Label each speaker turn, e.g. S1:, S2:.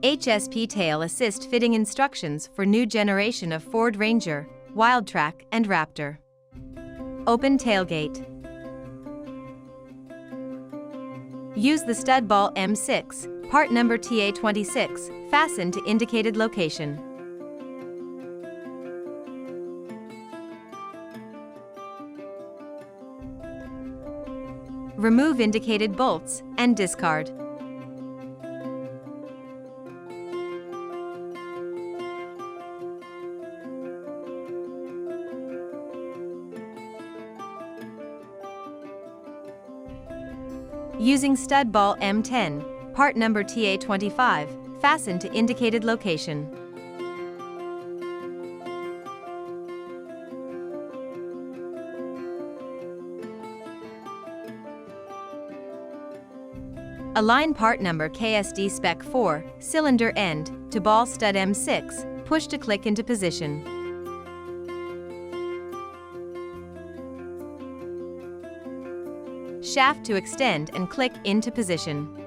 S1: HSP Tail Assist fitting instructions for new generation of Ford Ranger, Wildtrak and Raptor. Open tailgate. Use the stud ball M6, part number TA26, fasten to indicated location. Remove indicated bolts and discard. Using stud ball M10, part number TA25, fasten to indicated location. Align part number KSD Spec 4, cylinder end, to ball stud M6, push to click into position. Shaft to extend and click into position.